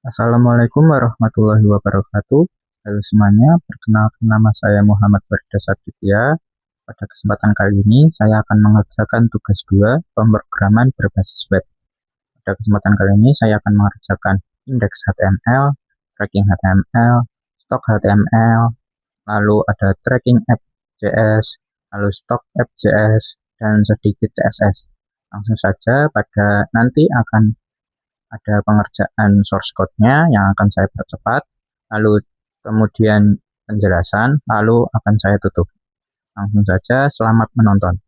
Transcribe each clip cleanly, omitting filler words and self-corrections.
Assalamualaikum warahmatullahi wabarakatuh. Halo semuanya, perkenalkan nama saya Muhammad Farida Saditya. Pada kesempatan kali ini, saya akan mengerjakan tugas 2 pemrograman berbasis web. Pada kesempatan kali ini, saya akan mengerjakan indeks HTML, tracking HTML, stok HTML, lalu ada tracking app.js, lalu stok app.js, dan sedikit CSS. Langsung saja, pada nanti akan ada pengerjaan source code-nya yang akan saya percepat, lalu kemudian penjelasan, lalu akan saya tutup. Langsung saja, selamat menonton.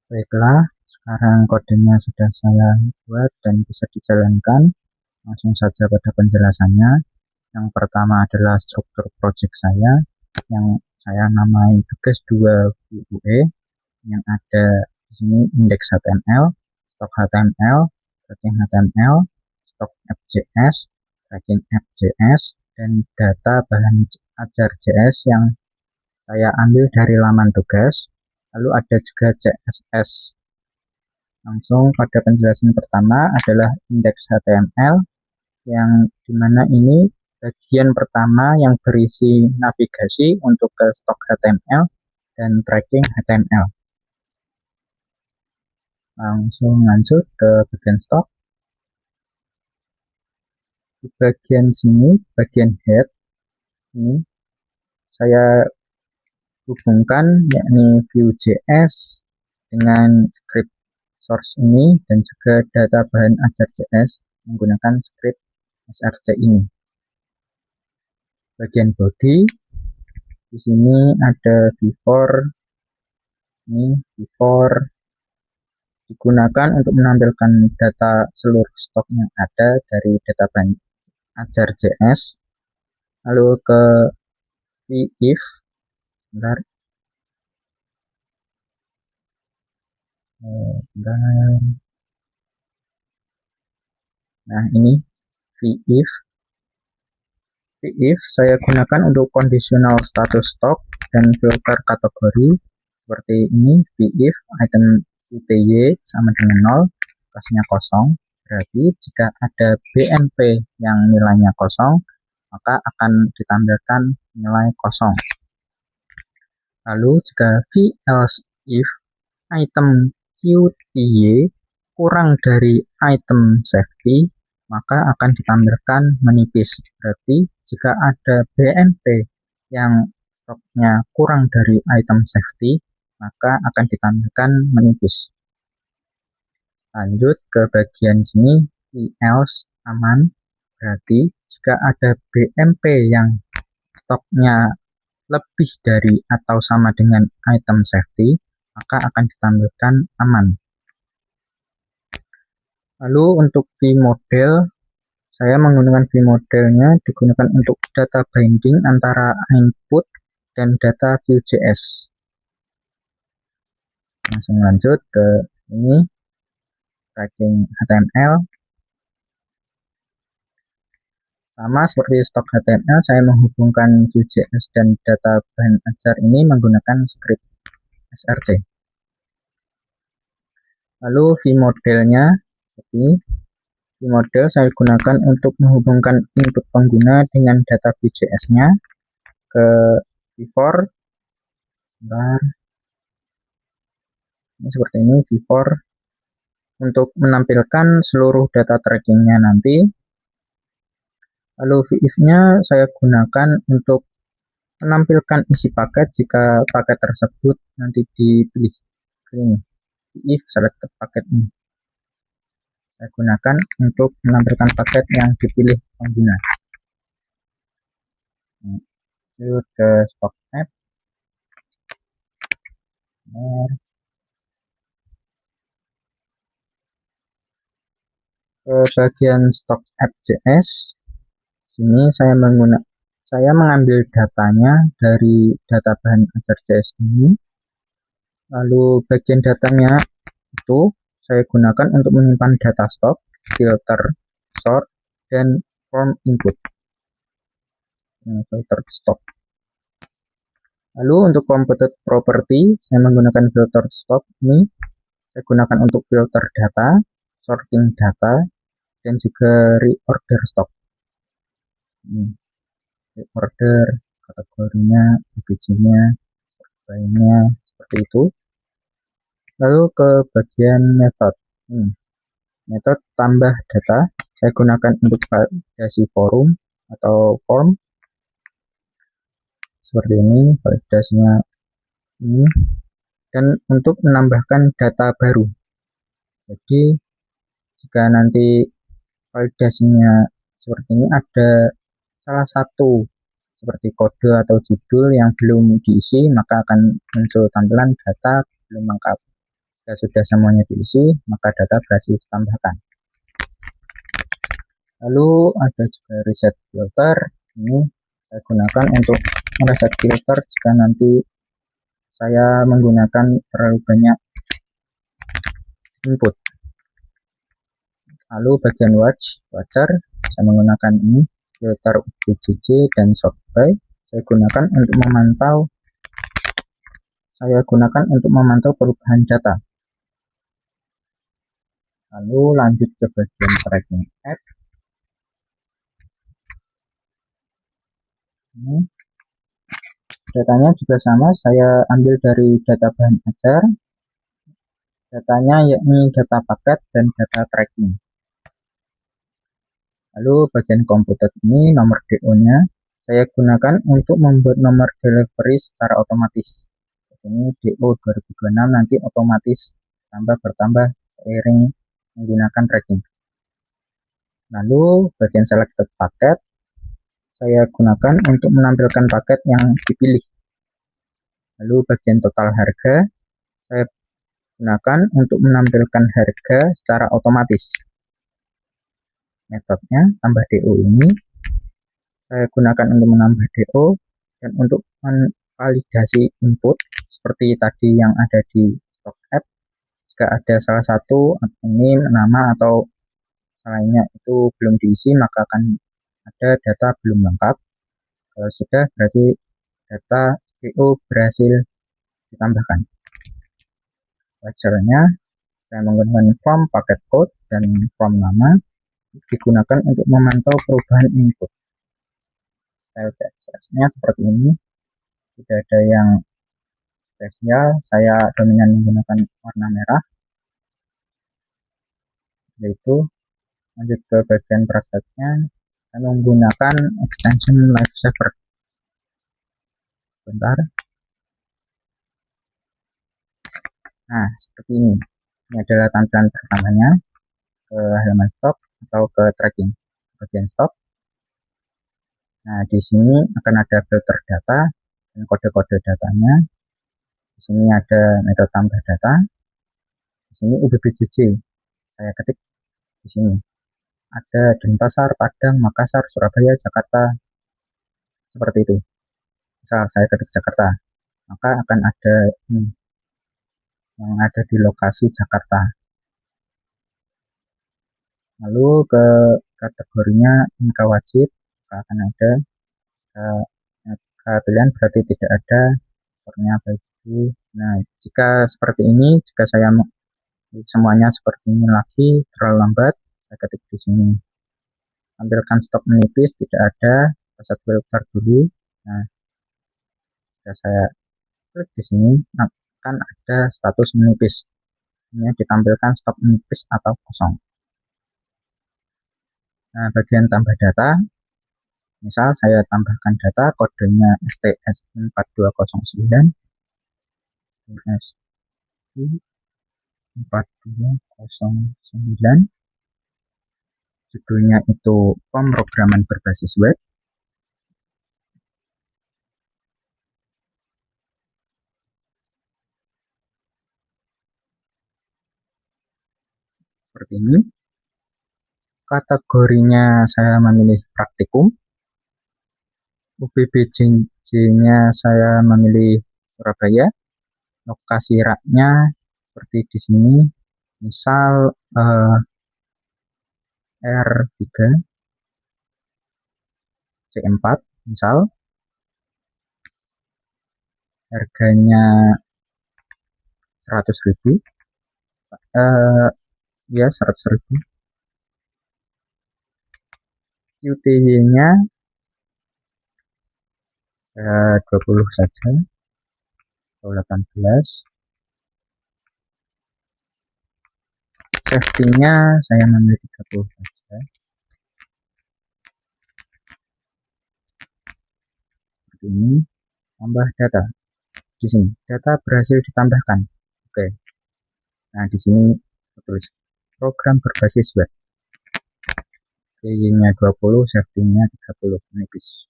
Baiklah, sekarang kodenya sudah saya buat dan bisa dijalankan. Langsung saja pada penjelasannya. Yang pertama adalah struktur project saya, yang saya namai tugas 2 UUE, yang ada di sini indeks HTML, stok HTML, tracking HTML, stok app.js, tracking app.js, dan data bahan ajar.js yang saya ambil dari laman tugas. Lalu ada juga CSS. Langsung pada penjelasan pertama adalah indeks HTML, yang dimana ini bagian pertama yang berisi navigasi untuk ke stok HTML dan tracking HTML. Langsung lanjut ke bagian stok. Di bagian sini, bagian head, ini saya hubungkan yakni Vue.js dengan script source ini dan juga data bahan ajar.js menggunakan script src ini. Bagian body, di sini ada before, ini before digunakan untuk menampilkan data seluruh stok yang ada dari data bahan ajar.js. Lalu ke if, bentar. Nah, ini if. If saya gunakan untuk conditional status stock dan filter kategori seperti ini. If item UTY sama dengan 0, kasnya kosong, berarti jika ada BNP yang nilainya kosong, maka akan ditampilkan nilai kosong. Lalu jika V else if item QTY kurang dari item safety, maka akan ditampilkan menipis. Berarti jika ada BNP yang stoknya kurang dari item safety, maka akan ditampilkan menipis. Lanjut ke bagian sini, else aman. Berarti jika ada BNP yang stoknya lebih dari atau sama dengan item safety, maka akan ditampilkan aman. Lalu untuk vModel, saya menggunakan vModelnya digunakan untuk data binding antara input dan data Vue.js. Langsung lanjut ke ini, tracking HTML. Sama seperti stok HTML, saya menghubungkan Vue.js dan data bahan ajar ini menggunakan script src. Lalu vModelnya, vModel saya gunakan untuk menghubungkan input pengguna dengan data Vue.js-nya ke v-for. Ini seperti ini v-for untuk menampilkan seluruh data trackingnya nanti. Lalu v-if-nya saya gunakan untuk menampilkan isi paket jika paket tersebut nanti dipilih. Ini v-if selected paket ini saya gunakan untuk menampilkan paket yang dipilih pengguna. Lanjut ke stock app. Ke bagian stock app.js, sini saya mengambil datanya dari data bahan ajar.js ini. Lalu bagian datanya itu saya gunakan untuk menyimpan data stock, filter, sort, dan form input. Filter stock. Lalu untuk computed property, saya menggunakan filter stock ini. Saya gunakan untuk filter data, sorting data, dan juga reorder stock. Reorder, kategorinya, IPG-nya, lainnya, seperti itu. Lalu ke bagian method. Method tambah data, saya gunakan untuk validasi forum atau form. Seperti ini, validasinya ini. Dan untuk menambahkan data baru. Jadi, jika nanti validasinya seperti ini, ada salah satu seperti kode atau judul yang belum diisi, maka akan muncul tampilan data belum lengkap. Jika sudah semuanya diisi, maka data berhasil ditambahkan. Lalu ada juga reset filter. Ini saya gunakan untuk mereset filter jika nanti saya menggunakan terlalu banyak input. Lalu bagian watcher, saya menggunakan ini filter UBJJ dan sort by. Saya gunakan untuk memantau perubahan data. Lalu lanjut ke bagian tracking app. Datanya juga sama, saya ambil dari data bahan ajar. Datanya yakni data paket dan data tracking. Lalu bagian computed ini nomor DO-nya saya gunakan untuk membuat nomor delivery secara otomatis. Ini DO 2026 nanti otomatis bertambah seiring menggunakan tracking. Lalu bagian selected paket saya gunakan untuk menampilkan paket yang dipilih. Lalu bagian total harga saya gunakan untuk menampilkan harga secara otomatis. Metodnya tambah DO ini saya gunakan untuk menambah DO dan untuk validasi input seperti tadi yang ada di stock app. Jika ada salah satu ini nama atau lainnya itu belum diisi, maka akan ada data belum lengkap. Kalau sudah, berarti data DO berhasil ditambahkan. Wajarnya Saya menggunakan from paket code dan from nama digunakan untuk memantau perubahan input. File CSS-nya seperti ini, tidak ada yang spesial. Saya dominan menggunakan warna merah, yaitu lanjut ke bagian prakteknya. Saya menggunakan extension Lifesaver. Sebentar. Nah, seperti ini. Ini adalah tampilan pertamanya. Ke halaman stop atau ke tracking bagian stop. Nah, di sini akan ada filter data dan kode-kode datanya. Di sini ada metode tambah data. Di sini UBBJJ. Saya ketik di sini. Ada Denpasar, Padang, Makassar, Surabaya, Jakarta. Seperti itu. Misal saya ketik Jakarta, maka akan ada ini yang ada di lokasi Jakarta. Lalu ke kategorinya NK wajib, akan ada pilihan berarti tidak ada, sepertinya begitu. Nah, jika seperti ini, jika saya semuanya seperti ini lagi terlalu lambat, saya ketik di sini. Tampilkan stop menipis tidak ada, set filter dulu. Nah, jika saya klik di sini akan ada status menipis. Ini ditampilkan stop menipis atau kosong. Nah, bagian tambah data, misal saya tambahkan data kodenya STS4209 ST4209, judulnya itu pemrograman berbasis web. Seperti ini. Kategorinya saya memilih praktikum. UBBJJ-nya saya memilih Surabaya. Lokasi raknya seperti di sini. Misal R3 C4 misal. Harganya 100.000. Ya 100.000. QTY-nya 20 saja atau 18. Safety-nya saya memilih 30 saja. Seperti ini. Tambah data. Di sini data berhasil ditambahkan. Oke. Nah, di sini tulis program berbasis web. QTY-nya 20, safety-nya 30 menipis.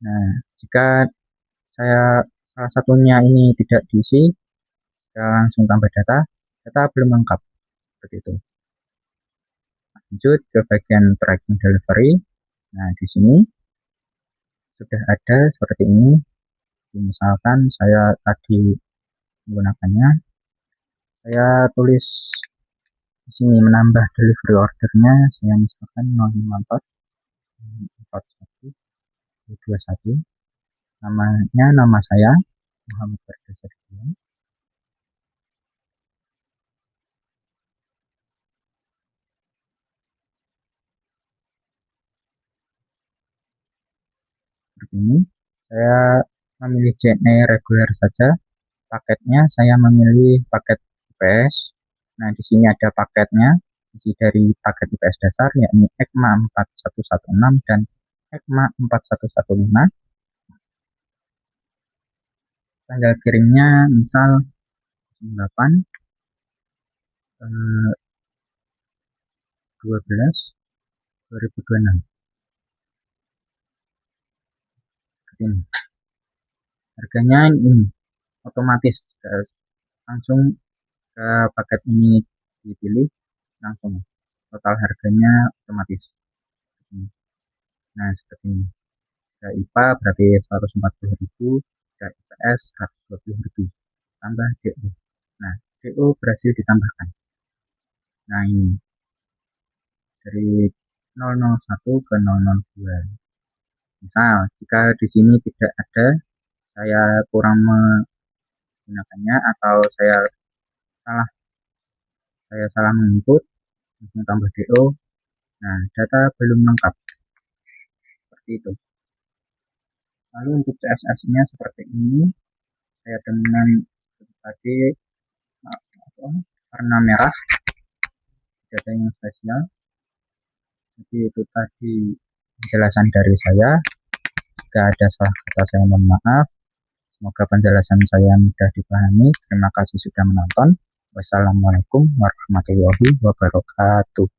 Nah, jika saya salah satunya ini tidak diisi, kita langsung tambah data belum lengkap, seperti itu. Lanjut ke bagian tracking delivery. Nah, di sini sudah ada seperti ini. Misalkan saya tadi menggunakannya, saya tulis di sini menambah delivery ordernya, saya misalkan 054 41 21. Namanya nama saya Muhammad Farda Sergian. Seperti ini. Saya memilih JNE reguler saja. Paketnya saya memilih paket IPS. Nah, di sini ada paketnya. Isi dari paket IPS dasar yakni ECMA 4116 dan ECMA 4115. Tanggal kirimnya misal 8 12 2026. Ini. Harganya ini otomatis langsung ke paket ini dipilih langsung total harganya otomatis. Nah, seperti ini. IPA berarti 140.000, IPS 120.000, tambah DO. Nah, DO berhasil ditambahkan. Nah, ini dari 001 ke 002. Misal, jika di sini tidak ada, saya kurang menggunakannya atau salah saya salah menginput langsung tambah DO. Nah, data belum lengkap seperti itu. Lalu untuk CSS-nya seperti ini, saya dengan tadi warna merah, data yang spesial. Jadi itu tadi penjelasan dari saya. Jika ada salah kata saya mohon maaf. Semoga penjelasan saya mudah dipahami. Terima kasih sudah menonton. Wassalamualaikum warahmatullahi wabarakatuh.